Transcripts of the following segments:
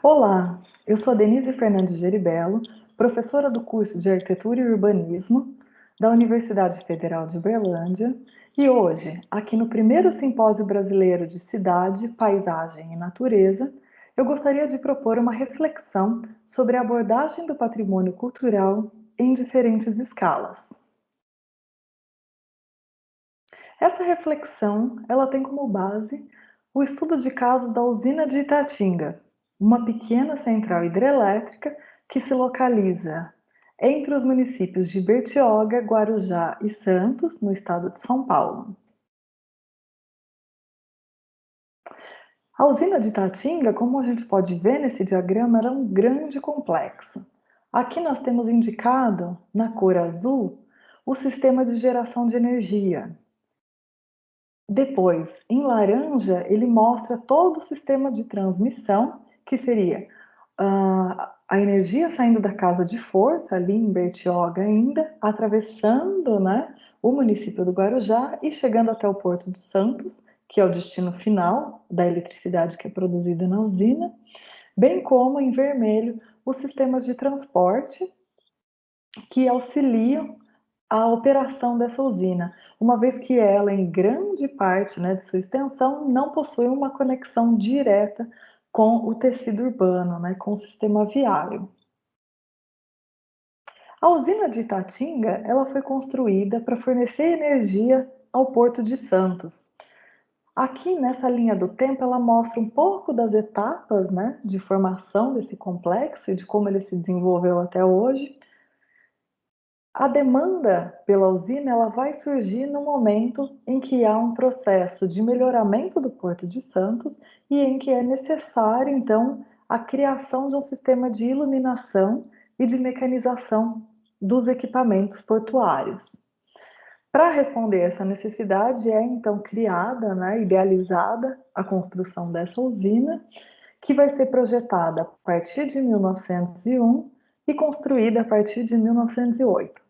Olá, eu sou a Denise Fernandes Geribello, professora do curso de Arquitetura e Urbanismo da Universidade Federal de Uberlândia, e hoje, aqui no primeiro Simpósio Brasileiro de Cidade, Paisagem e Natureza, eu gostaria de propor uma reflexão sobre a abordagem do patrimônio cultural em diferentes escalas. Essa reflexão, ela tem como base o estudo de caso da usina de Itatinga, uma pequena central hidrelétrica que se localiza entre os municípios de Bertioga, Guarujá e Santos, no estado de São Paulo. A usina de Itatinga, como a gente pode ver nesse diagrama, era um grande complexo. Aqui nós temos indicado, na cor azul, o sistema de geração de energia. Depois, em laranja, ele mostra todo o sistema de transmissão, que seria a energia saindo da casa de força, ali em Bertioga ainda, atravessando, né, o município do Guarujá e chegando até o Porto de Santos, que é o destino final da eletricidade que é produzida na usina, bem como em vermelho os sistemas de transporte que auxiliam a operação dessa usina, uma vez que ela, em grande parte, né, de sua extensão, não possui uma conexão direta com o tecido urbano, né, com o sistema viário. A usina de Itatinga, ela foi construída para fornecer energia ao Porto de Santos. Aqui nessa linha do tempo, ela mostra um pouco das etapas, né, de formação desse complexo e de como ele se desenvolveu até hoje. A demanda pela usina ela vai surgir no momento em que há um processo de melhoramento do Porto de Santos e em que é necessário, então, a criação de um sistema de iluminação e de mecanização dos equipamentos portuários. Para responder essa necessidade, é então criada, né, idealizada a construção dessa usina, que vai ser projetada a partir de 1901 e construída a partir de 1908,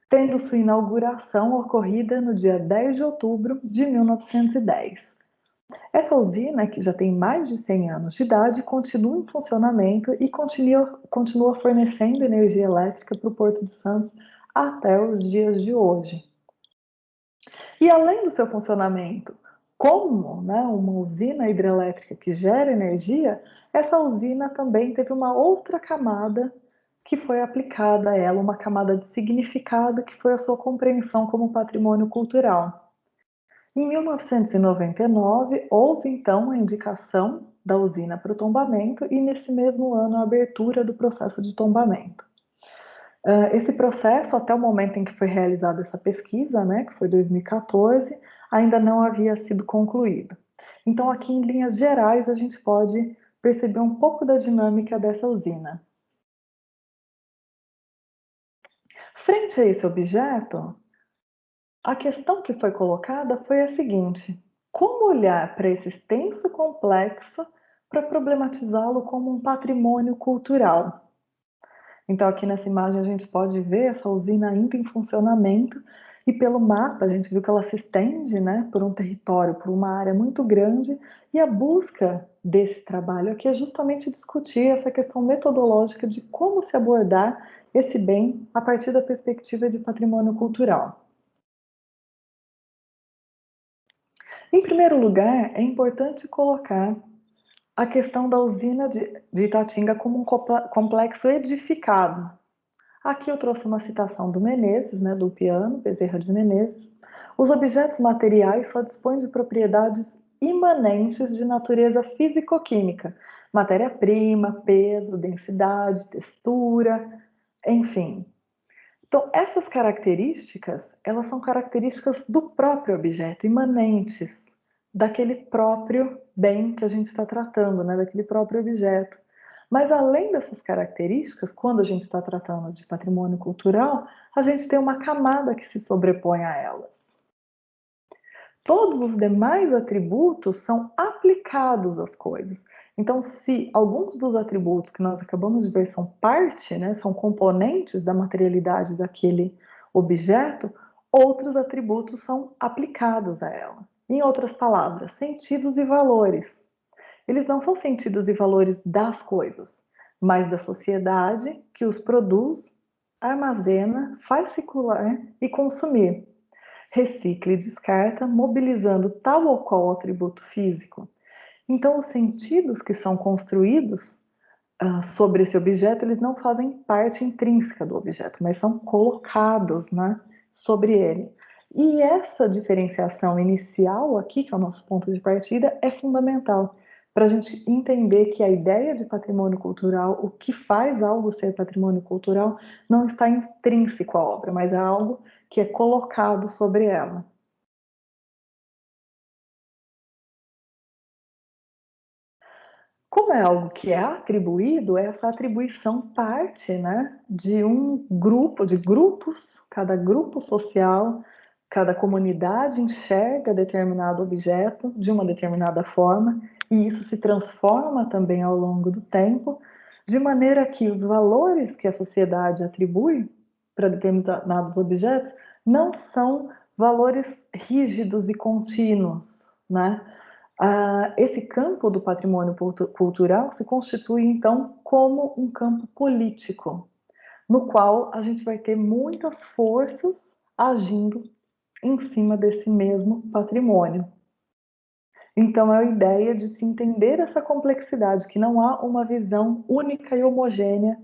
tendo sua inauguração ocorrida no dia 10 de outubro de 1910. Essa usina, que já tem mais de 100 anos de idade, continua em funcionamento e continua fornecendo energia elétrica para o Porto de Santos até os dias de hoje. E além do seu funcionamento como, né, uma usina hidrelétrica que gera energia, essa usina também teve uma outra camada que foi aplicada a ela, uma camada de significado que foi a sua compreensão como patrimônio cultural. Em 1999, houve então a indicação da usina para o tombamento e nesse mesmo ano a abertura do processo de tombamento. Esse processo, até o momento em que foi realizada essa pesquisa, né, que foi 2014, ainda não havia sido concluído. Então, aqui em linhas gerais, a gente pode perceber um pouco da dinâmica dessa usina. Frente a esse objeto, a questão que foi colocada foi a seguinte: como olhar para esse extenso complexo para problematizá-lo como um patrimônio cultural? Então, aqui nessa imagem, a gente pode ver essa usina ainda em funcionamento, e pelo mapa, a gente viu que ela se estende, né, por um território, por uma área muito grande, e a busca desse trabalho aqui é justamente discutir essa questão metodológica de como se abordar esse bem a partir da perspectiva de patrimônio cultural. Em primeiro lugar, é importante colocar a questão da usina de Itatinga como um complexo edificado. Aqui eu trouxe uma citação do Menezes, né, do Piano, Bezerra de Menezes. Os objetos materiais só dispõem de propriedades imanentes de natureza físico-química, matéria-prima, peso, densidade, textura, enfim. Então, essas características, elas são características do próprio objeto, imanentes daquele próprio bem que a gente está tratando, né, daquele próprio objeto. Mas além dessas características, quando a gente está tratando de patrimônio cultural, a gente tem uma camada que se sobrepõe a elas. Todos os demais atributos são aplicados às coisas. Então, se alguns dos atributos que nós acabamos de ver são parte, né, são componentes da materialidade daquele objeto, outros atributos são aplicados a ela. Em outras palavras, sentidos e valores. eles não são sentidos e valores das coisas, mas da sociedade que os produz, armazena, faz circular e consumir, recicla e descarta, mobilizando tal ou qual atributo físico. Então, os sentidos que são construídos sobre esse objeto, eles não fazem parte intrínseca do objeto, mas são colocados, né, sobre ele. E essa diferenciação inicial aqui, que é o nosso ponto de partida, é fundamental para a gente entender que a ideia de patrimônio cultural, o que faz algo ser patrimônio cultural, não está intrínseco à obra, mas é algo que é colocado sobre ela. Como é algo que é atribuído, essa atribuição parte, né, de um grupo, de grupos, cada grupo social, cada comunidade enxerga determinado objeto de uma determinada forma, e isso se transforma também ao longo do tempo, de maneira que os valores que a sociedade atribui para determinados objetos não são valores rígidos e contínuos, né? Esse campo do patrimônio cultural se constitui, então, como um campo político, no qual a gente vai ter muitas forças agindo em cima desse mesmo patrimônio. Então, é a ideia de se entender essa complexidade, que não há uma visão única e homogênea,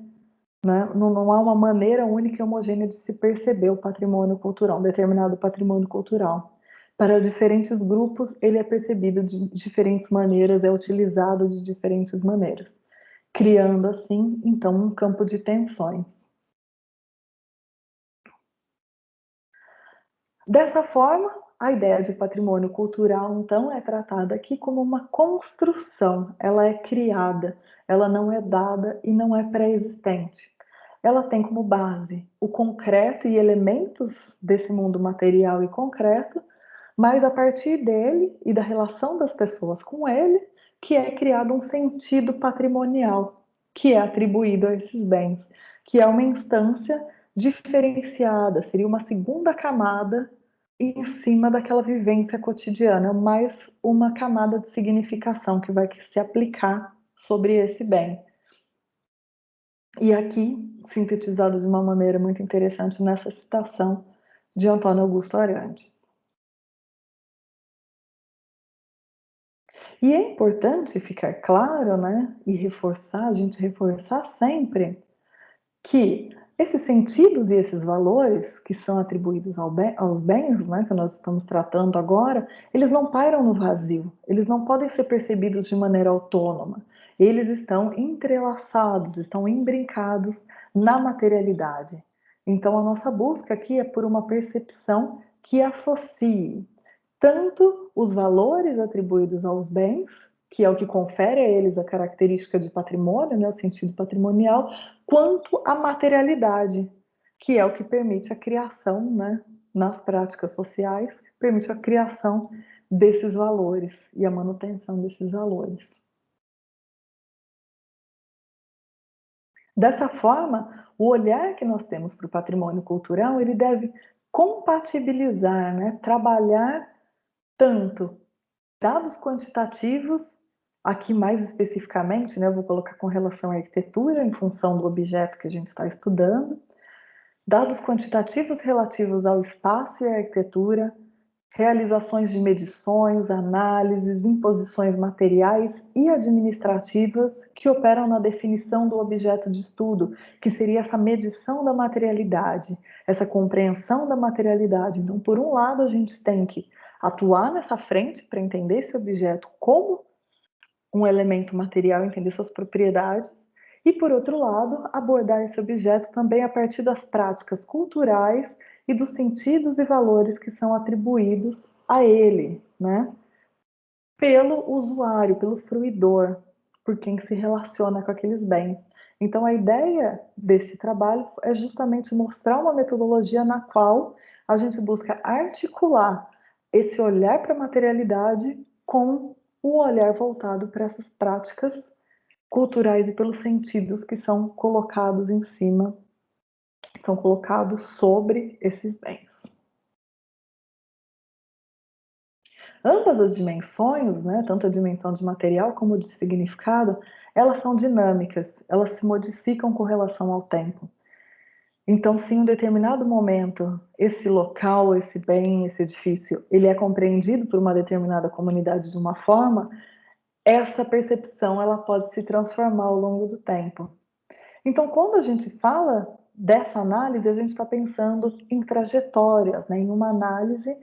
né? Não há uma maneira única e homogênea de se perceber o patrimônio cultural, um determinado patrimônio cultural. Para diferentes grupos, ele é percebido de diferentes maneiras, é utilizado de diferentes maneiras, criando assim, então, um campo de tensões. Dessa forma, a ideia de patrimônio cultural, então, é tratada aqui como uma construção, ela é criada, ela não é dada e não é pré-existente. Ela tem como base o concreto e elementos desse mundo material e concreto, mas a partir dele e da relação das pessoas com ele, que é criado um sentido patrimonial, que é atribuído a esses bens, que é uma instância diferenciada, seria uma segunda camada em cima daquela vivência cotidiana, mais uma camada de significação que vai se aplicar sobre esse bem. E aqui, sintetizado de uma maneira muito interessante nessa citação de Antônio Augusto Arantes. E é importante ficar claro, né, e reforçar, a gente reforçar sempre, que esses sentidos e esses valores que são atribuídos aos bens, né, que nós estamos tratando agora, eles não pairam no vazio, eles não podem ser percebidos de maneira autônoma. Eles estão entrelaçados, estão imbrincados na materialidade. Então, a nossa busca aqui é por uma percepção que associe tanto os valores atribuídos aos bens, que é o que confere a eles a característica de patrimônio, né, o sentido patrimonial, quanto a materialidade, que é o que permite a criação, né, nas práticas sociais, permite a criação desses valores e a manutenção desses valores. Dessa forma, o olhar que nós temos para o patrimônio cultural, ele deve compatibilizar, né, trabalhar tanto dados quantitativos, aqui mais especificamente, né, eu vou colocar com relação à arquitetura, em função do objeto que a gente está estudando, dados quantitativos relativos ao espaço e à arquitetura, realizações de medições, análises, imposições materiais e administrativas que operam na definição do objeto de estudo, que seria essa medição da materialidade, essa compreensão da materialidade. Então, por um lado, a gente tem que atuar nessa frente para entender esse objeto como um elemento material, entender suas propriedades, e, por outro lado, abordar esse objeto também a partir das práticas culturais e dos sentidos e valores que são atribuídos a ele, né? Pelo usuário, pelo fruidor, por quem se relaciona com aqueles bens. Então, a ideia desse trabalho é justamente mostrar uma metodologia na qual a gente busca articular esse olhar para a materialidade com o olhar voltado para essas práticas culturais e pelos sentidos que são colocados em cima, são colocados sobre esses bens. Ambas as dimensões, né, tanto a dimensão de material como de significado, elas são dinâmicas, elas se modificam com relação ao tempo. Então, se em um determinado momento esse local, esse bem, esse edifício, ele é compreendido por uma determinada comunidade de uma forma, essa percepção ela pode se transformar ao longo do tempo. Então, quando a gente fala dessa análise, a gente está pensando em trajetórias, né, em uma análise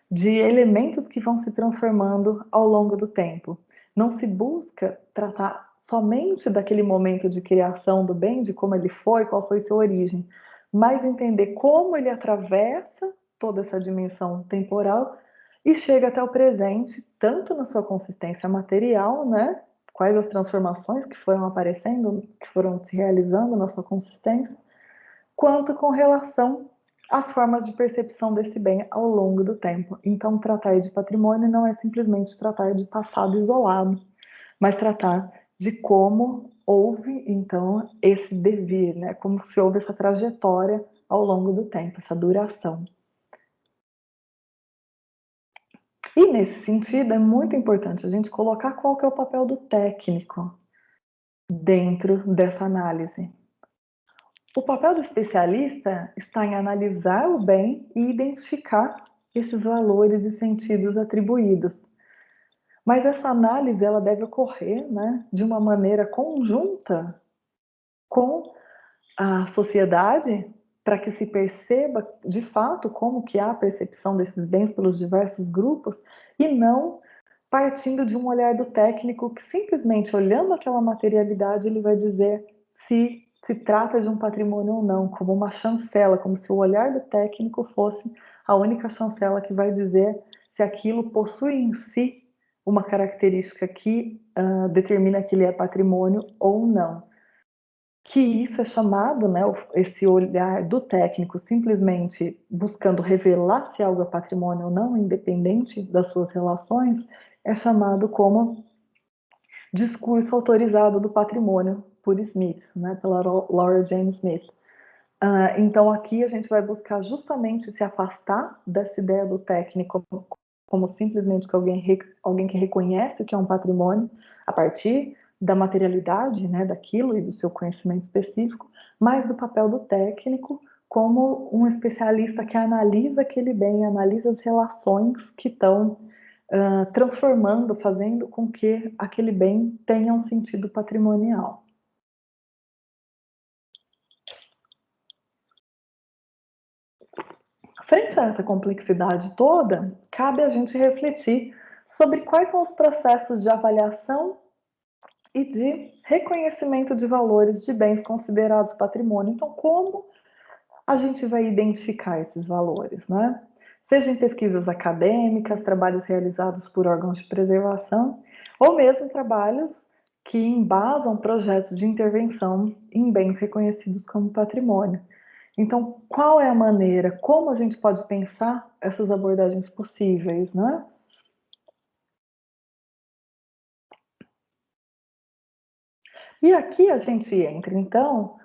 de elementos que vão se transformando ao longo do tempo. Não se busca tratar somente daquele momento de criação do bem, de como ele foi, qual foi sua origem, mas entender como ele atravessa toda essa dimensão temporal e chega até o presente, tanto na sua consistência material, né? Quais as transformações que foram aparecendo, que foram se realizando na sua consistência, quanto com relação às formas de percepção desse bem ao longo do tempo. Então, tratar de patrimônio não é simplesmente tratar de passado isolado, mas tratar de como houve, então, esse devir, né? Como se houve essa trajetória ao longo do tempo, essa duração. E nesse sentido, é muito importante a gente colocar qual que é o papel do técnico dentro dessa análise. O papel do especialista está em analisar o bem e identificar esses valores e sentidos atribuídos. Mas essa análise ela deve ocorrer, né, de uma maneira conjunta com a sociedade, para que se perceba de fato como que há a percepção desses bens pelos diversos grupos, e não partindo de um olhar do técnico que simplesmente olhando aquela materialidade ele vai dizer se trata de um patrimônio ou não, como uma chancela, como se o olhar do técnico fosse a única chancela que vai dizer se aquilo possui em si uma característica que determina que ele é patrimônio ou não. Que isso é chamado, né, esse olhar do técnico simplesmente buscando revelar se algo é patrimônio ou não, independente das suas relações, é chamado como discurso autorizado do patrimônio por Smith, né, pela Laura Jane Smith. Então aqui a gente vai buscar justamente se afastar dessa ideia do técnico como simplesmente que alguém que reconhece o que é um patrimônio a partir da materialidade, né, daquilo e do seu conhecimento específico, mas do papel do técnico como um especialista que analisa aquele bem, analisa as relações que estão transformando, fazendo com que aquele bem tenha um sentido patrimonial. Frente a essa complexidade toda, cabe a gente refletir sobre quais são os processos de avaliação e de reconhecimento de valores de bens considerados patrimônio. Então, como a gente vai identificar esses valores, né? Seja em pesquisas acadêmicas, trabalhos realizados por órgãos de preservação, ou mesmo trabalhos que embasam projetos de intervenção em bens reconhecidos como patrimônio. Então, qual é a maneira, como a gente pode pensar essas abordagens possíveis, né? E aqui a gente entra, então,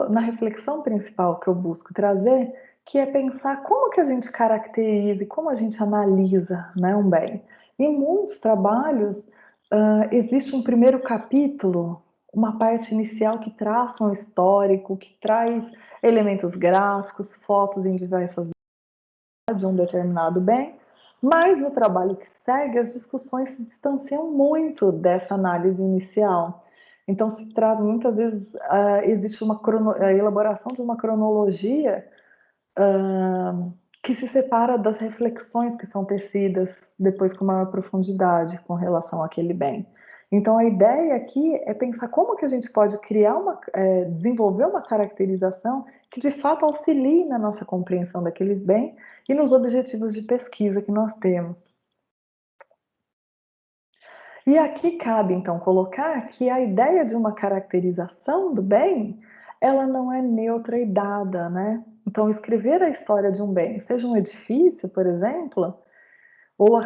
na reflexão principal que eu busco trazer, que é pensar como que a gente caracteriza e como a gente analisa, né, um bem. Em muitos trabalhos, existe um primeiro capítulo, uma parte inicial que traça um histórico, que traz elementos gráficos, fotos em diversas de um determinado bem, mas no trabalho que segue, as discussões se distanciam muito dessa análise inicial. Então, se trata, muitas vezes, existe a elaboração de uma cronologia que se separa das reflexões que são tecidas depois com maior profundidade com relação àquele bem. Então, a ideia aqui é pensar como que a gente pode criar desenvolver uma caracterização que de fato auxilie na nossa compreensão daquele bem e nos objetivos de pesquisa que nós temos. E aqui cabe, então, colocar que a ideia de uma caracterização do bem, ela não é neutra e dada, né? Então, escrever a história de um bem, seja um edifício, por exemplo, ou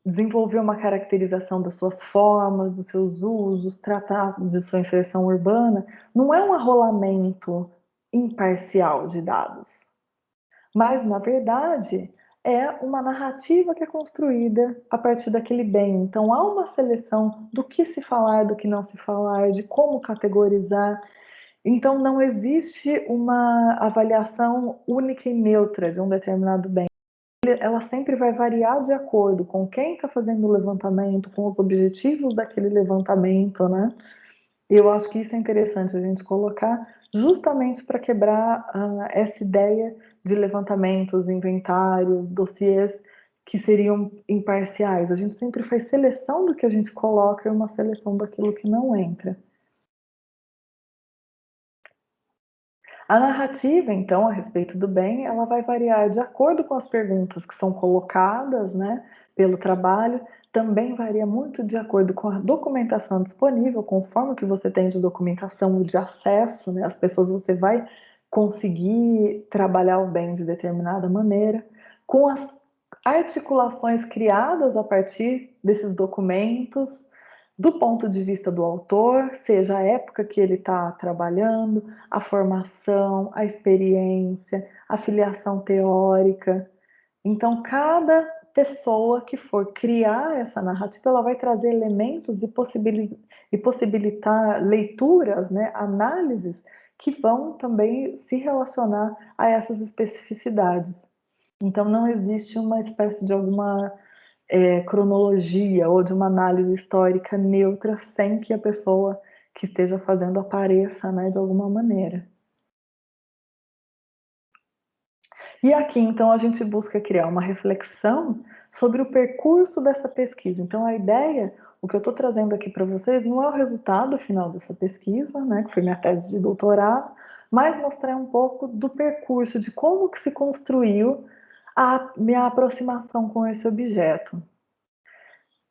desenvolver uma caracterização das suas formas, dos seus usos, tratar de sua inserção urbana, não é um arrolamento imparcial de dados, mas, na verdade, é uma narrativa que é construída a partir daquele bem. Então há uma seleção do que se falar, do que não se falar, de como categorizar. Então não existe uma avaliação única e neutra de um determinado bem. Ela sempre vai variar de acordo com quem está fazendo o levantamento, com os objetivos daquele levantamento, né? E eu acho que isso é interessante a gente colocar justamente para quebrar essa ideia de levantamentos, inventários, dossiês que seriam imparciais. A gente sempre faz seleção do que a gente coloca e uma seleção daquilo que não entra. A narrativa, então, a respeito do bem, ela vai variar de acordo com as perguntas que são colocadas, né, pelo trabalho, também varia muito de acordo com a documentação disponível, conforme o que você tem de documentação de acesso, né, as pessoas você vai conseguir trabalhar o bem de determinada maneira, com as articulações criadas a partir desses documentos, do ponto de vista do autor, seja a época que ele está trabalhando, a formação, a experiência, a filiação teórica. Então, cada pessoa que for criar essa narrativa, ela vai trazer elementos e possibilitar leituras, né, análises, que vão também se relacionar a essas especificidades. Então, não existe uma espécie de alguma cronologia ou de uma análise histórica neutra sem que a pessoa que esteja fazendo apareça, né, de alguma maneira. E aqui, então, a gente busca criar uma reflexão sobre o percurso dessa pesquisa. Então, a ideia, o que eu estou trazendo aqui para vocês, não é o resultado final dessa pesquisa, né, que foi minha tese de doutorado, mas mostrar um pouco do percurso, de como que se construiu a minha aproximação com esse objeto.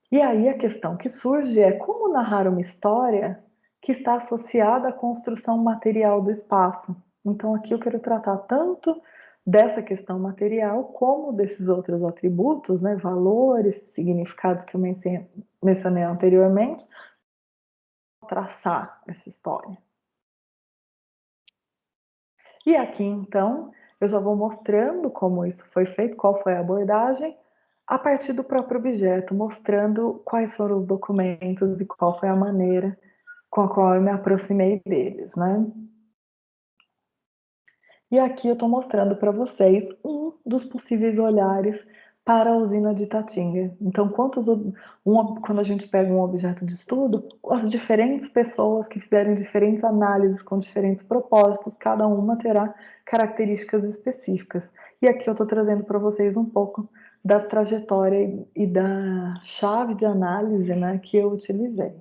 E aí a questão que surge é como narrar uma história que está associada à construção material do espaço. Então aqui eu quero tratar tanto dessa questão material como desses outros atributos, né, valores, significados que eu mencionei anteriormente, traçar essa história. E aqui então eu já vou mostrando como isso foi feito, qual foi a abordagem, a partir do próprio objeto, mostrando quais foram os documentos e qual foi a maneira com a qual eu me aproximei deles, né? E aqui eu estou mostrando para vocês um dos possíveis olhares para a usina de Itatinga. Então, quando a gente pega um objeto de estudo, as diferentes pessoas que fizeram diferentes análises com diferentes propósitos, cada uma terá características específicas. E aqui eu estou trazendo para vocês um pouco da trajetória e da chave de análise, né, que eu utilizei.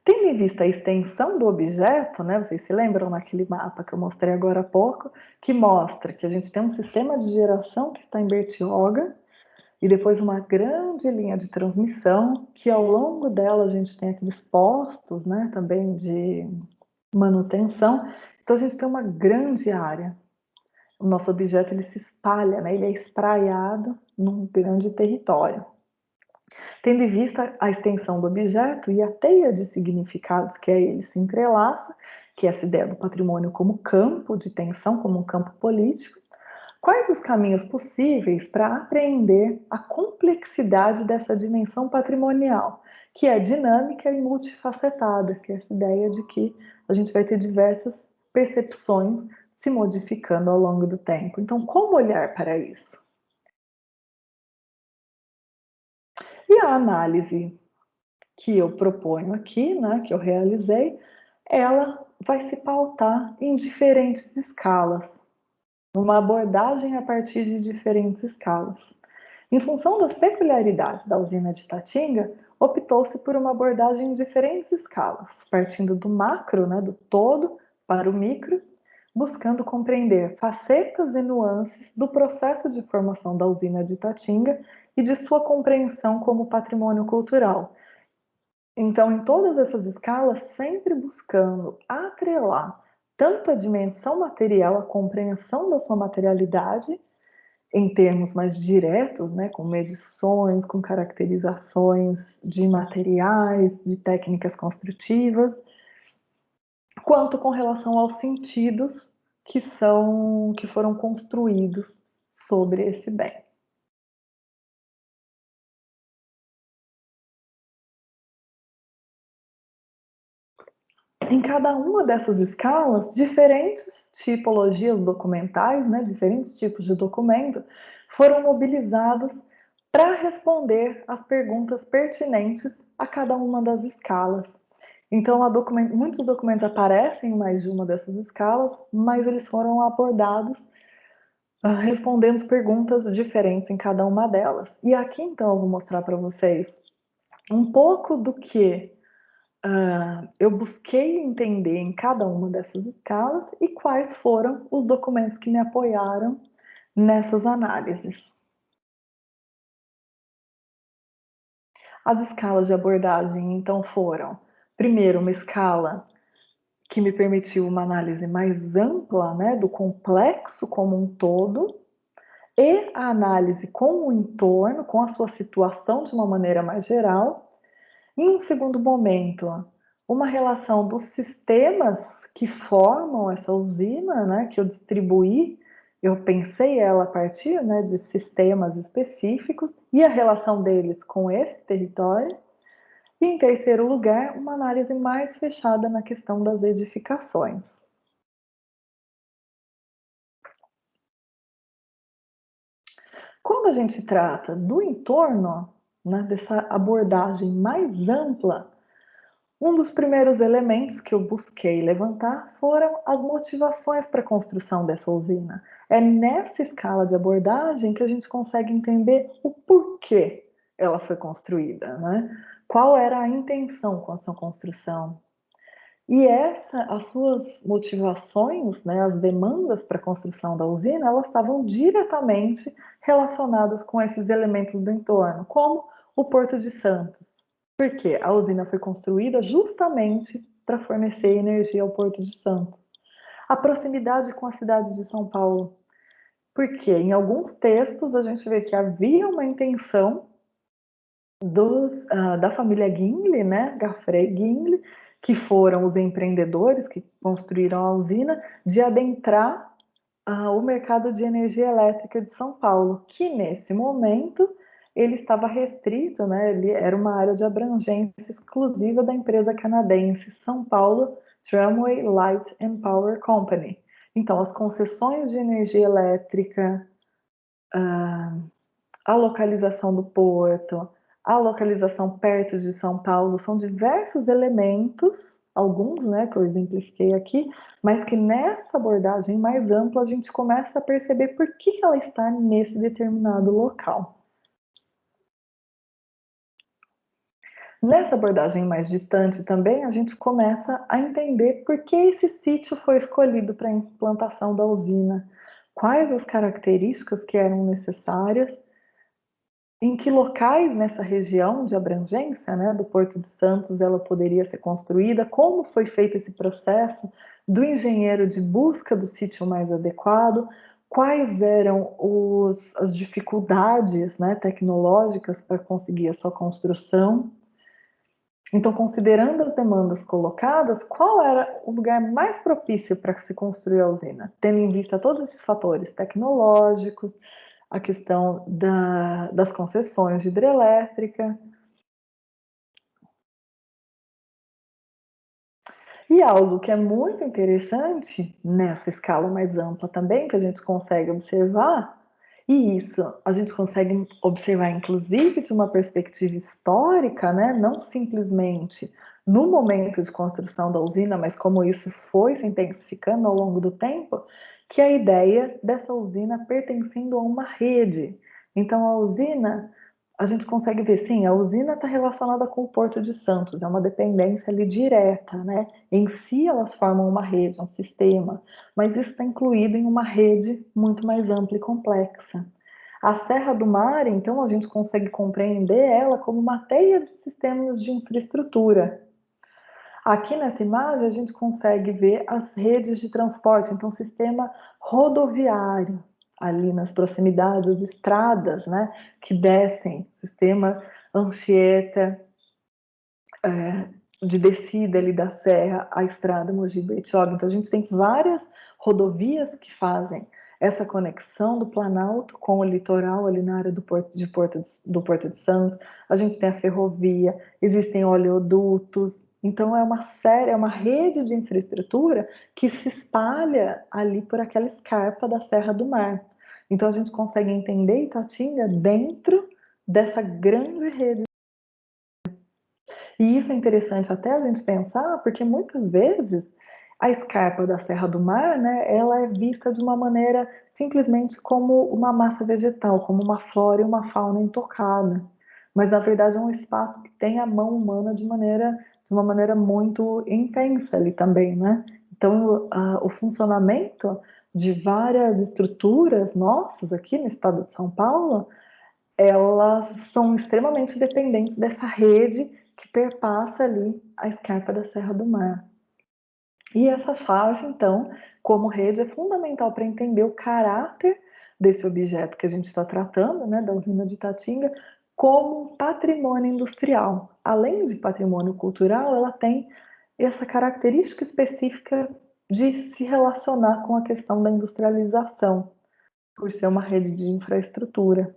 Tendo em vista a extensão do objeto, né, vocês se lembram naquele mapa que eu mostrei agora há pouco, que mostra que a gente tem um sistema de geração que está em Bertioga, e depois uma grande linha de transmissão, que ao longo dela a gente tem aqueles postos, né, também de manutenção. Então a gente tem uma grande área. O nosso objeto ele se espalha, né, ele é espraiado num grande território. Tendo em vista a extensão do objeto e a teia de significados que a ele se entrelaça, que é essa ideia do patrimônio como campo de tensão, como um campo político, quais os caminhos possíveis para apreender a complexidade dessa dimensão patrimonial, que é dinâmica e multifacetada, que é essa ideia de que a gente vai ter diversas percepções se modificando ao longo do tempo. Então, como olhar para isso? E a análise que eu proponho aqui, né, que eu realizei, ela vai se pautar em diferentes escalas, uma abordagem a partir de diferentes escalas. Em função das peculiaridades da usina de Tatinga, optou-se por uma abordagem em diferentes escalas, partindo do macro, né, do todo, para o micro, buscando compreender facetas e nuances do processo de formação da usina de Tatinga e de sua compreensão como patrimônio cultural. Então, em todas essas escalas, sempre buscando atrelar tanto a dimensão material, a compreensão da sua materialidade, em termos mais diretos, né, com medições, com caracterizações de materiais, de técnicas construtivas, quanto com relação aos sentidos que foram construídos sobre esse bem. Em cada uma dessas escalas, diferentes tipologias documentais, né, diferentes tipos de documento, foram mobilizados para responder às perguntas pertinentes a cada uma das escalas. Então, muitos documentos aparecem em mais de uma dessas escalas, mas eles foram abordados respondendo perguntas diferentes em cada uma delas. E aqui, então, eu vou mostrar para vocês um pouco do que eu busquei entender em cada uma dessas escalas e quais foram os documentos que me apoiaram nessas análises. As escalas de abordagem, então, foram, primeiro, uma escala que me permitiu uma análise mais ampla, né, do complexo como um todo, e a análise com o entorno, com a sua situação de uma maneira mais geral. Em um segundo momento, uma relação dos sistemas que formam essa usina, né, que eu distribuí, eu pensei ela a partir, né, de sistemas específicos e a relação deles com esse território. E, em terceiro lugar, uma análise mais fechada na questão das edificações. Quando a gente trata do entorno, né, dessa abordagem mais ampla, um dos primeiros elementos que eu busquei levantar foram as motivações para a construção dessa usina. É nessa escala de abordagem que a gente consegue entender o porquê ela foi construída, né? Qual era a intenção com a sua construção. E as suas motivações, né, as demandas para a construção da usina, elas estavam diretamente relacionadas com esses elementos do entorno, como o Porto de Santos. Porque a usina foi construída justamente para fornecer energia ao Porto de Santos. A proximidade com a cidade de São Paulo. Porque em alguns textos a gente vê que havia uma intenção da família Gimli, né, Gaffrey Gimli, que foram os empreendedores que construíram a usina, de adentrar o mercado de energia elétrica de São Paulo, que nesse momento ele estava restrito, né, ele era uma área de abrangência exclusiva da empresa canadense São Paulo Tramway Light and Power Company. Então, as concessões de energia elétrica, a localização do porto, a localização perto de São Paulo, são diversos elementos, alguns, né, que eu exemplifiquei aqui, mas que nessa abordagem mais ampla a gente começa a perceber por que ela está nesse determinado local. Nessa abordagem mais distante também, a gente começa a entender por que esse sítio foi escolhido para a implantação da usina, quais as características que eram necessárias, em que locais nessa região de abrangência, né, do Porto de Santos, ela poderia ser construída, como foi feito esse processo do engenheiro de busca do sítio mais adequado, quais eram as dificuldades, né, tecnológicas para conseguir a sua construção. Então, considerando as demandas colocadas, qual era o lugar mais propício para se construir a usina? Tendo em vista todos esses fatores tecnológicos, a questão das concessões de hidrelétrica. E algo que é muito interessante nessa escala mais ampla também, que a gente consegue observar, e isso a gente consegue observar inclusive de uma perspectiva histórica, né? Não simplesmente no momento de construção da usina, mas como isso foi se intensificando ao longo do tempo, que é a ideia dessa usina pertencendo a uma rede. Então a usina, a gente consegue ver, sim, a usina está relacionada com o Porto de Santos, é uma dependência ali direta, né? Em si, elas formam uma rede, um sistema, mas isso está incluído em uma rede muito mais ampla e complexa. A Serra do Mar, então, a gente consegue compreender ela como uma teia de sistemas de infraestrutura. Aqui nessa imagem, a gente consegue ver as redes de transporte, então, sistema rodoviário, ali nas proximidades, estradas, né, que descem, sistema Anchieta, de descida ali da serra, a estrada Mogi-Bertioga. Então a gente tem várias rodovias que fazem essa conexão do Planalto com o litoral ali na área do Porto de Santos. A gente tem a ferrovia, existem oleodutos. Então é uma série, é uma rede de infraestrutura que se espalha ali por aquela escarpa da Serra do Mar. Então a gente consegue entender Itatinga dentro dessa grande rede. E isso é interessante até a gente pensar, porque muitas vezes a escarpa da Serra do Mar, né, ela é vista de uma maneira simplesmente como uma massa vegetal, como uma flora e uma fauna intocada. Mas na verdade é um espaço que tem a mão humana de uma maneira muito intensa ali também, né? Então o funcionamento de várias estruturas nossas aqui no estado de São Paulo, elas são extremamente dependentes dessa rede que perpassa ali a escarpa da Serra do Mar. E essa chave, então, como rede, é fundamental para entender o caráter desse objeto que a gente está tratando, né, da usina de Itatinga, como um patrimônio industrial. Além de patrimônio cultural, ela tem essa característica específica de se relacionar com a questão da industrialização, por ser uma rede de infraestrutura.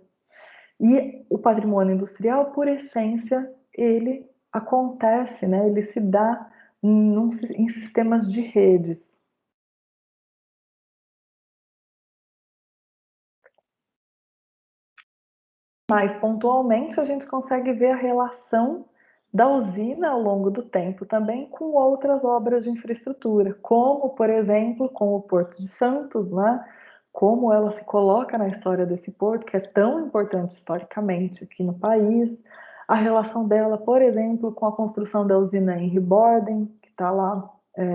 E o patrimônio industrial, por essência, ele acontece, né? Ele se dá em sistemas de redes. Mas, pontualmente, a gente consegue ver a relação da usina ao longo do tempo também com outras obras de infraestrutura, como, por exemplo, com o Porto de Santos, né? Como ela se coloca na história desse porto, que é tão importante historicamente aqui no país, a relação dela, por exemplo, com a construção da usina Henry Borden, que está lá,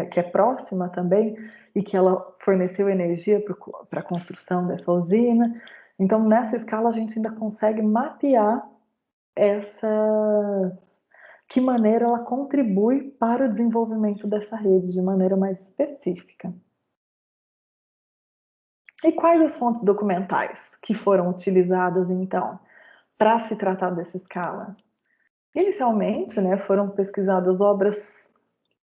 que é próxima também, e que ela forneceu energia para a construção dessa usina. Então, nessa escala, a gente ainda consegue mapear essa que maneira ela contribui para o desenvolvimento dessa rede de maneira mais específica. E quais as fontes documentais que foram utilizadas, então, para se tratar dessa escala? Inicialmente, né, foram pesquisadas obras,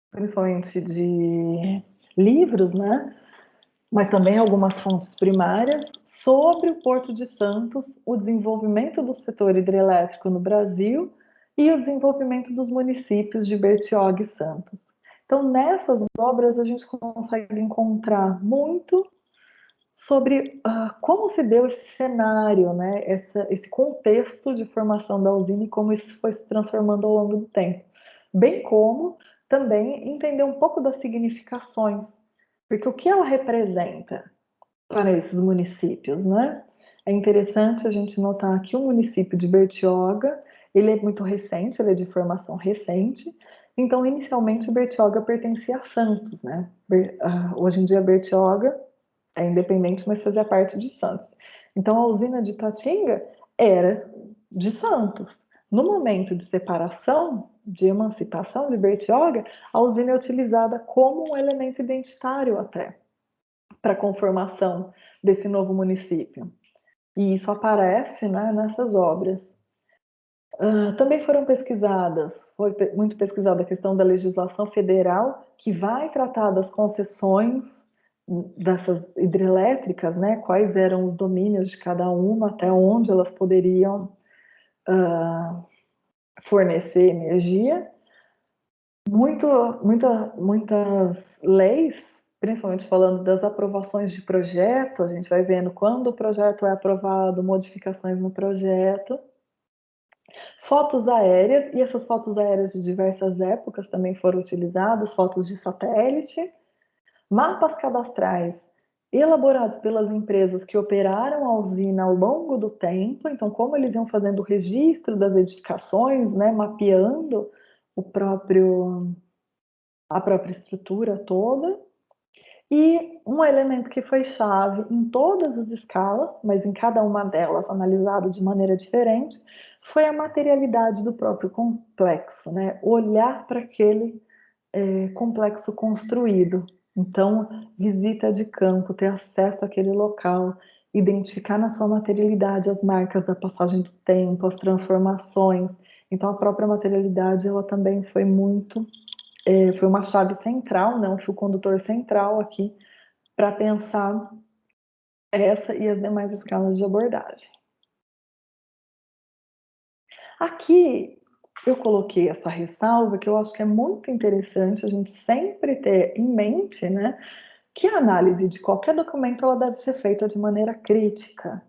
principalmente de livros, né, mas também algumas fontes primárias sobre o Porto de Santos, o desenvolvimento do setor hidrelétrico no Brasil e o desenvolvimento dos municípios de Bertioga e Santos. Então, nessas obras, a gente consegue encontrar muito sobre como se deu esse cenário, né, esse contexto de formação da usina e como isso foi se transformando ao longo do tempo. Bem como também entender um pouco das significações, porque o que ela representa para esses municípios, né? É interessante a gente notar que o município de Bertioga, ele é muito recente, ele é de formação recente, então inicialmente Bertioga pertencia a Santos, né? Hoje em dia Bertioga é independente, mas fazia parte de Santos. Então a usina de Tatinga era de Santos. No momento de separação, de emancipação de Bertioga, a usina é utilizada como um elemento identitário até para a conformação desse novo município. E isso aparece, né, nessas obras. Também foram pesquisadas, foi muito pesquisada a questão da legislação federal, que vai tratar das concessões dessas hidrelétricas, né, quais eram os domínios de cada uma, até onde elas poderiam fornecer energia. Muitas leis, principalmente falando das aprovações de projeto, a gente vai vendo quando o projeto é aprovado, modificações no projeto. Fotos aéreas, e essas fotos aéreas de diversas épocas também foram utilizadas, fotos de satélite, mapas cadastrais elaborados pelas empresas que operaram a usina ao longo do tempo, então como eles iam fazendo o registro das edificações, né, mapeando a própria estrutura toda. E um elemento que foi chave em todas as escalas, mas em cada uma delas analisado de maneira diferente, foi a materialidade do próprio complexo, né? Olhar para aquele complexo construído. Então, visita de campo, ter acesso àquele local, identificar na sua materialidade as marcas da passagem do tempo, as transformações, Então, a própria materialidade, ela também foi muito, foi uma chave central, né, um fio condutor central aqui, para pensar essa e as demais escalas de abordagem. Aqui eu coloquei essa ressalva que eu acho que é muito interessante a gente sempre ter em mente, né, que a análise de qualquer documento ela deve ser feita de maneira crítica.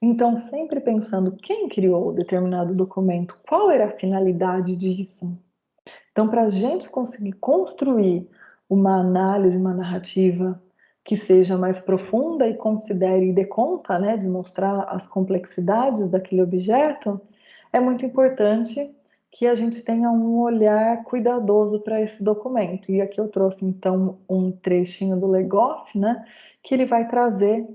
Então, sempre pensando quem criou determinado documento, qual era a finalidade disso. Então, para a gente conseguir construir uma análise, uma narrativa que seja mais profunda e considere e dê conta, né, de mostrar as complexidades daquele objeto, é muito importante que a gente tenha um olhar cuidadoso para esse documento. E aqui eu trouxe, então, um trechinho do Legoff, né, que ele vai trazer,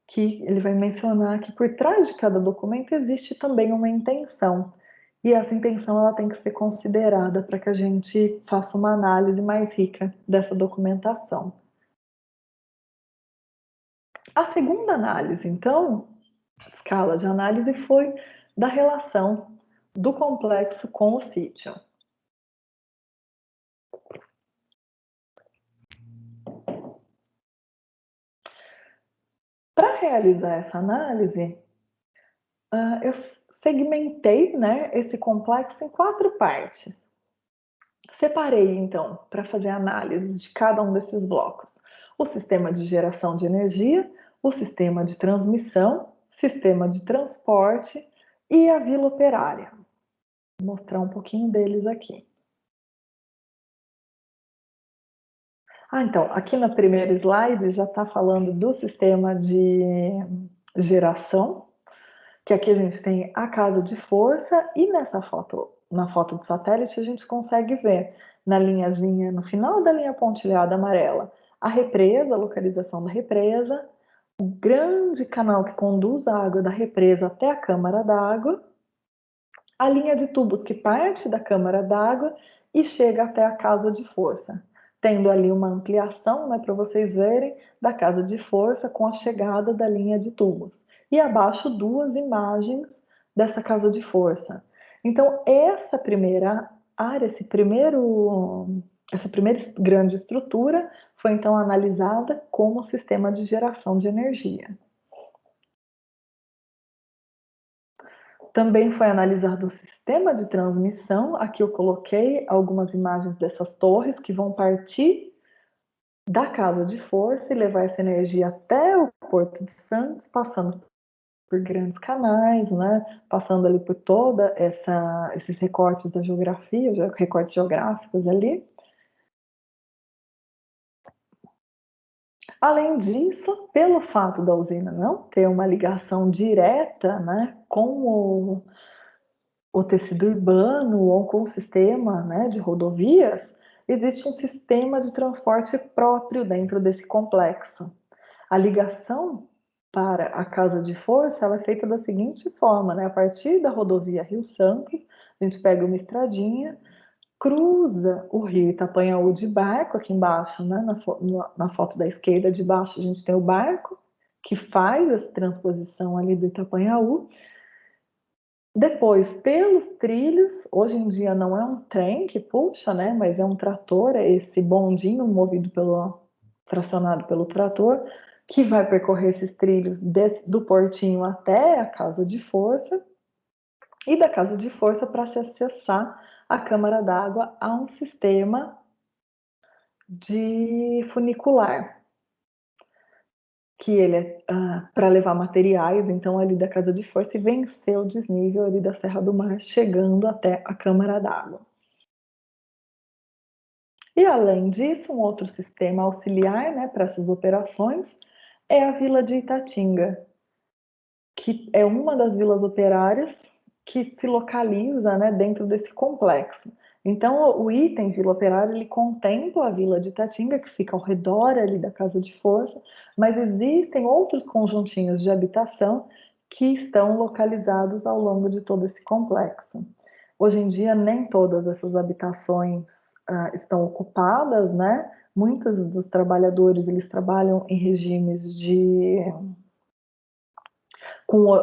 que ele vai mencionar que por trás de cada documento existe também uma intenção. E essa intenção ela tem que ser considerada para que a gente faça uma análise mais rica dessa documentação. A segunda análise, então, escala de análise foi da relação do complexo com o sítio. Para realizar essa análise, eu segmentei, né, esse complexo em 4 partes. Separei, então, para fazer análise de cada um desses blocos, o sistema de geração de energia, o sistema de transmissão, sistema de transporte e a vila operária. Vou mostrar um pouquinho deles aqui. Então, aqui na primeira slide já está falando do sistema de geração, que aqui a gente tem a casa de força e nessa foto, na foto de satélite, a gente consegue ver na linhazinha, no final da linha pontilhada amarela, a represa, a localização da represa, o grande canal que conduz a água da represa até a câmara d'água, a linha de tubos que parte da câmara d'água e chega até a casa de força, tendo ali uma ampliação, né, para vocês verem, da casa de força com a chegada da linha de tubos. E abaixo 2 imagens dessa casa de força. Então, essa primeira área, essa primeira grande estrutura foi então analisada como sistema de geração de energia. Também foi analisado o sistema de transmissão. Aqui eu coloquei algumas imagens dessas torres que vão partir da casa de força e levar essa energia até o Porto de Santos, passando por grandes canais, né? Passando ali por toda esses recortes da geografia, recortes geográficos ali. Além disso, pelo fato da usina não ter uma ligação direta, né, com o tecido urbano ou com o sistema, né, de rodovias, existe um sistema de transporte próprio dentro desse complexo. A ligação para a casa de força ela é feita da seguinte forma, né? A partir da rodovia Rio Santos, a gente pega uma estradinha, cruza o rio Itapanhaú de barco, aqui embaixo, né? Na foto da esquerda de baixo, a gente tem o barco, que faz essa transposição ali do Itapanhaú. Depois, pelos trilhos, hoje em dia não é um trem que puxa, né? Mas é um trator, é esse bondinho tracionado pelo trator, que vai percorrer esses trilhos do portinho até a casa de força, e da casa de força para se acessar a câmara d'água a um sistema de funicular, que ele é para levar materiais, então ali da casa de força e vencer o desnível ali da Serra do Mar, chegando até a câmara d'água. E além disso, um outro sistema auxiliar, né, para essas operações é a Vila de Itatinga, que é uma das vilas operárias que se localiza, né, dentro desse complexo. Então, o item Vila Operária, ele contempla a Vila de Itatinga, que fica ao redor ali da Casa de Força, mas existem outros conjuntinhos de habitação que estão localizados ao longo de todo esse complexo. Hoje em dia, nem todas essas habitações estão ocupadas, né? Muitos dos trabalhadores, eles trabalham em regimes com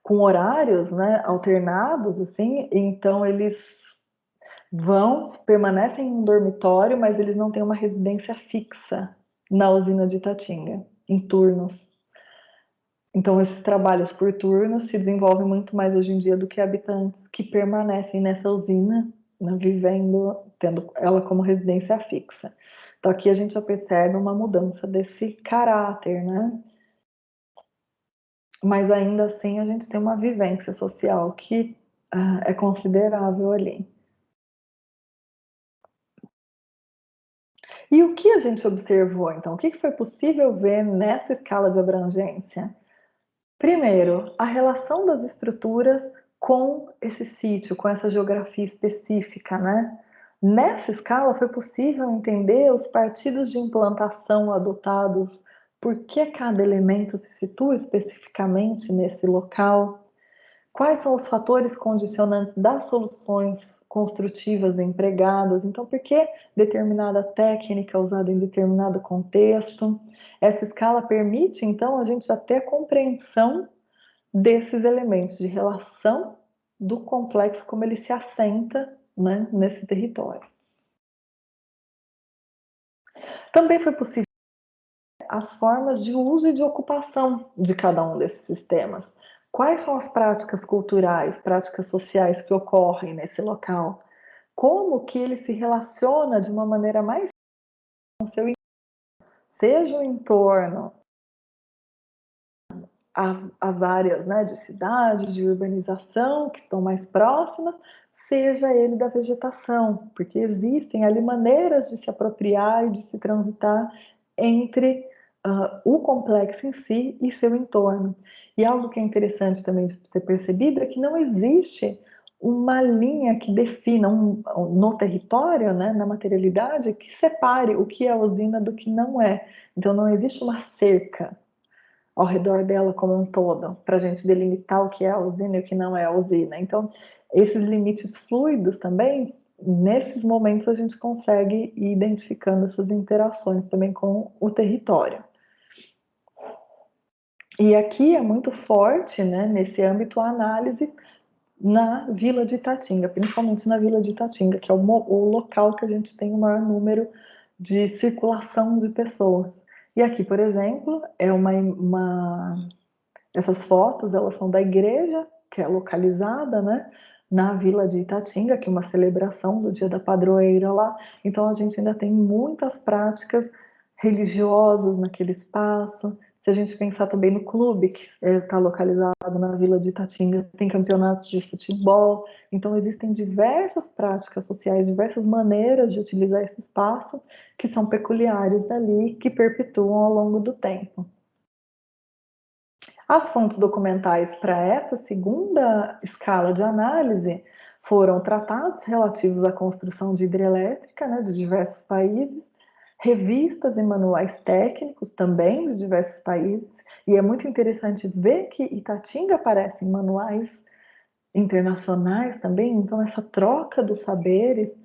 com horários, né, alternados, assim, então eles permanecem em um dormitório, mas eles não têm uma residência fixa na usina de Itatinga, em turnos. Então, esses trabalhos por turnos se desenvolvem muito mais hoje em dia do que habitantes que permanecem nessa usina, né, vivendo, tendo ela como residência fixa. Então, aqui a gente já percebe uma mudança desse caráter, né? Mas ainda assim a gente tem uma vivência social que é considerável ali. E o que a gente observou, então? O que foi possível ver nessa escala de abrangência? Primeiro, a relação das estruturas com esse sítio, com essa geografia específica, né? Nessa escala foi possível entender os partidos de implantação adotados, por que cada elemento se situa especificamente nesse local, quais são os fatores condicionantes das soluções construtivas empregadas, então por que determinada técnica usada em determinado contexto. Essa escala permite, então, a gente já ter a compreensão desses elementos de relação do complexo, como ele se assenta, né, nesse território. Também foi possível as formas de uso e de ocupação de cada um desses sistemas. Quais são as práticas culturais, práticas sociais que ocorrem nesse local? Como que ele se relaciona de uma maneira mais com seu, seja o entorno, as áreas, né, de cidade, de urbanização, que estão mais próximas, seja ele da vegetação, porque existem ali maneiras de se apropriar e de se transitar entre o complexo em si e seu entorno. E algo que é interessante também de ser percebido é que não existe uma linha que defina no território, né, na materialidade, que separe o que é usina do que não é. Então não existe uma cerca ao redor dela como um todo, para a gente delimitar o que é a usina e o que não é a usina. Então, esses limites fluidos também, nesses momentos a gente consegue ir identificando essas interações também com o território. E aqui é muito forte, né, nesse âmbito, a análise na Vila de Itatinga, principalmente na Vila de Itatinga, que é o local que a gente tem o maior número de circulação de pessoas. E aqui, por exemplo, é essas fotos, elas são da igreja, que é localizada, né, na Vila de Itatinga, que é uma celebração do Dia da Padroeira lá. Então, a gente ainda tem muitas práticas religiosas naquele espaço. Se a gente pensar também no clube, que está localizado na Vila de Itatinga, tem campeonatos de futebol. Então, existem diversas práticas sociais, diversas maneiras de utilizar esse espaço que são peculiares dali, que perpetuam ao longo do tempo. As fontes documentais para essa segunda escala de análise foram tratados relativos à construção de hidrelétrica, né, de diversos países, revistas e manuais técnicos também de diversos países, e é muito interessante ver que Itatinga aparece em manuais internacionais também, então essa troca dos saberes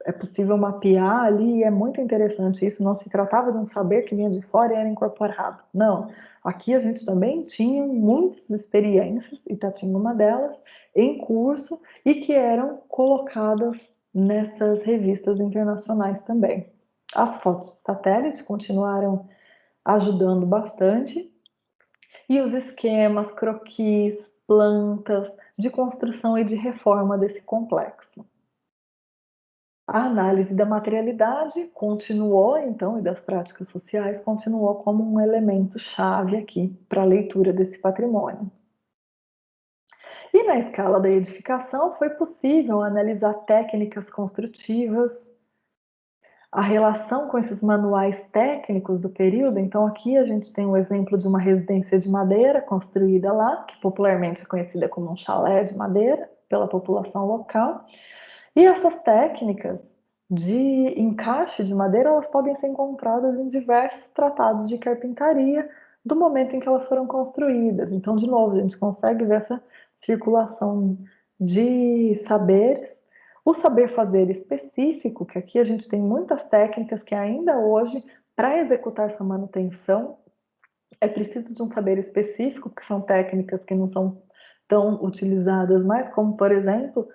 é possível mapear ali, e é muito interessante isso. Não se tratava de um saber que vinha de fora e era incorporado. Não. Aqui a gente também tinha muitas experiências, e Itatinga uma delas, em curso, e que eram colocadas nessas revistas internacionais também. As fotos de satélite continuaram ajudando bastante, e os esquemas, croquis, plantas de construção e de reforma desse complexo. A análise da materialidade continuou, então, e das práticas sociais, continuou como um elemento chave aqui para a leitura desse patrimônio. E na escala da edificação foi possível analisar técnicas construtivas, a relação com esses manuais técnicos do período. Então aqui a gente tem um exemplo de uma residência de madeira construída lá, que popularmente é conhecida como um chalé de madeira pela população local. E essas técnicas de encaixe de madeira, elas podem ser encontradas em diversos tratados de carpintaria do momento em que elas foram construídas. Então, de novo, a gente consegue ver essa circulação de saberes. O saber fazer específico, que aqui a gente tem muitas técnicas que ainda hoje, para executar essa manutenção, é preciso de um saber específico, que são técnicas que não são tão utilizadas mais, como, por exemplo,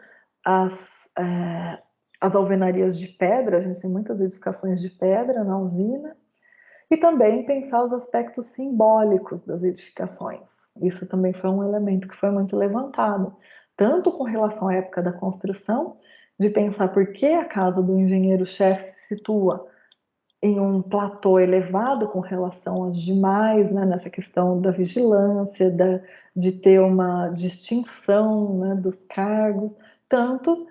as, é, as alvenarias de pedra. A gente tem muitas edificações de pedra na usina, e também pensar os aspectos simbólicos das edificações. Isso também foi um elemento que foi muito levantado, tanto com relação à época da construção, de pensar por que a casa do engenheiro-chefe se situa em um platô elevado com relação às demais, né, nessa questão da vigilância, de ter uma distinção, né, dos cargos, tanto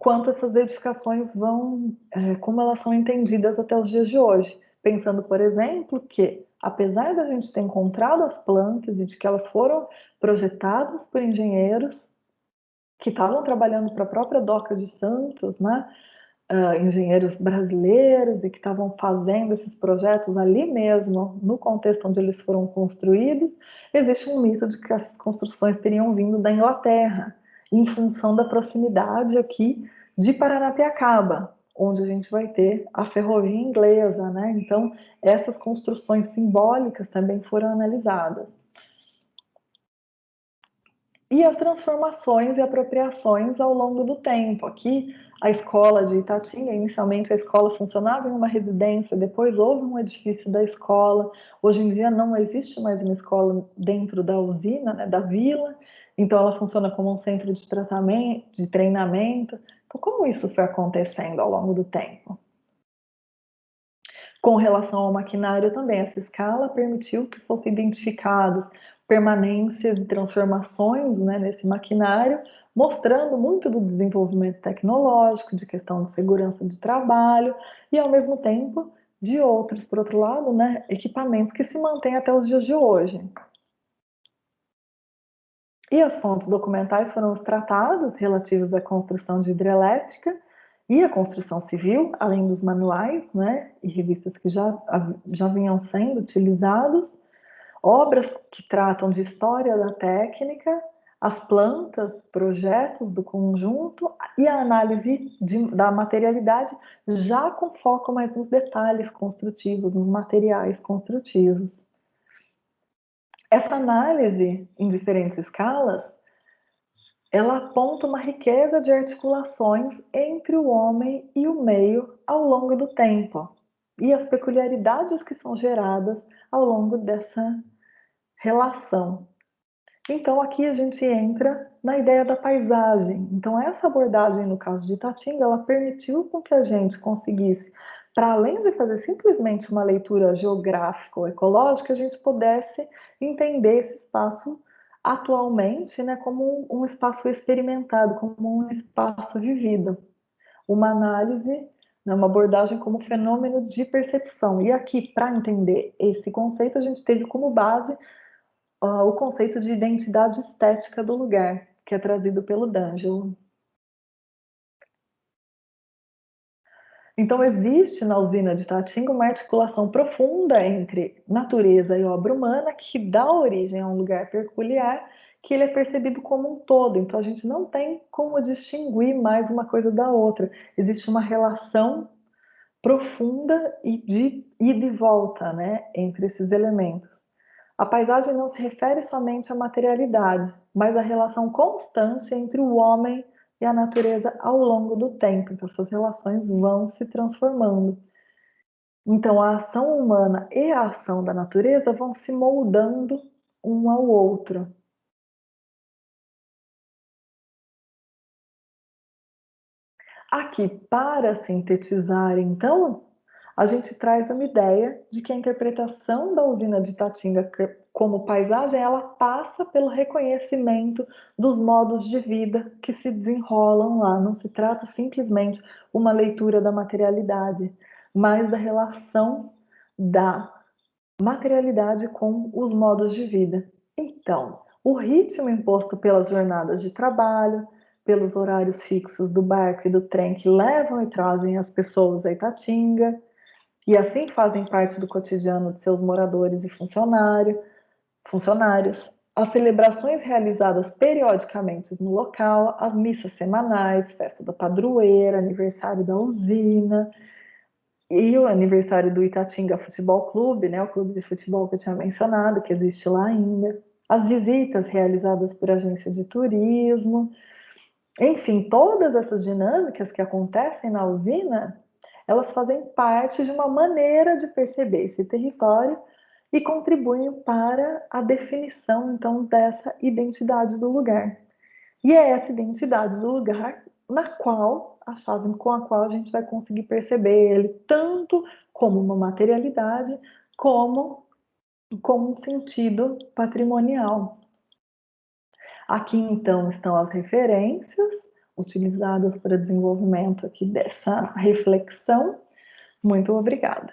quanto essas edificações vão, como elas são entendidas até os dias de hoje. Pensando, por exemplo, que apesar da gente ter encontrado as plantas e de que elas foram projetadas por engenheiros que estavam trabalhando para a própria Doca de Santos, né? Engenheiros brasileiros e que estavam fazendo esses projetos ali mesmo, no contexto onde eles foram construídos, existe um mito de que essas construções teriam vindo da Inglaterra, em função da proximidade aqui de Paranapiacaba, onde a gente vai ter a ferrovia inglesa, né? Então, essas construções simbólicas também foram analisadas. E as transformações e apropriações ao longo do tempo. Aqui, a escola de Itatinga, inicialmente a escola funcionava em uma residência, depois houve um edifício da escola. Hoje em dia não existe mais uma escola dentro da usina, né, da vila, então ela funciona como um centro de tratamento, de treinamento. Então, como isso foi acontecendo ao longo do tempo? Com relação ao maquinário também, essa escala permitiu que fossem identificados permanências e transformações, né, nesse maquinário, mostrando muito do desenvolvimento tecnológico, de questão de segurança de trabalho e, ao mesmo tempo, de outros, por outro lado, né, equipamentos que se mantêm até os dias de hoje. E as fontes documentais foram os tratados relativos à construção de hidrelétrica e à construção civil, além dos manuais, né, e revistas que já vinham sendo utilizados, obras que tratam de história da técnica, as plantas, projetos do conjunto e a análise da materialidade, já com foco mais nos detalhes construtivos, nos materiais construtivos. Essa análise em diferentes escalas, ela aponta uma riqueza de articulações entre o homem e o meio ao longo do tempo, e as peculiaridades que são geradas ao longo dessa relação. Então, aqui a gente entra na ideia da paisagem. Então, essa abordagem, no caso de Itatinga, ela permitiu com que a gente conseguisse, para além de fazer simplesmente uma leitura geográfica ou ecológica, a gente pudesse entender esse espaço atualmente, né, como um espaço experimentado, como um espaço vivido. Uma análise, né, uma abordagem como fenômeno de percepção. E aqui, para entender esse conceito, a gente teve como base o conceito de identidade estética do lugar, que é trazido pelo D'Angelo. Então, existe na usina de Tatinga uma articulação profunda entre natureza e obra humana que dá origem a um lugar peculiar que ele é percebido como um todo. Então, a gente não tem como distinguir mais uma coisa da outra. Existe uma relação profunda e de ida e volta, né, entre esses elementos. A paisagem não se refere somente à materialidade, mas à relação constante entre o homem e a natureza ao longo do tempo. Então, essas relações vão se transformando. Então, a ação humana e a ação da natureza vão se moldando um ao outro. Aqui, para sintetizar, então, a gente traz uma ideia de que a interpretação da usina de Tatinga como paisagem, ela passa pelo reconhecimento dos modos de vida que se desenrolam lá. Não se trata simplesmente uma leitura da materialidade, mas da relação da materialidade com os modos de vida. Então, o ritmo imposto pelas jornadas de trabalho, pelos horários fixos do barco e do trem que levam e trazem as pessoas a Itatinga, e assim fazem parte do cotidiano de seus moradores e funcionários, as celebrações realizadas periodicamente no local, as missas semanais, festa da padroeira, aniversário da usina, e o aniversário do Itatinga Futebol Clube, né, o clube de futebol que eu tinha mencionado, que existe lá ainda. as visitas realizadas por agência de turismo, enfim, todas essas dinâmicas que acontecem na usina, elas fazem parte de uma maneira de perceber esse território e contribuem para a definição, então, dessa identidade do lugar. E é essa identidade do lugar na qual, a chave com a qual a gente vai conseguir perceber ele tanto como uma materialidade, como um sentido patrimonial. Aqui, então, estão as referências utilizadas para desenvolvimento aqui dessa reflexão. Muito obrigada.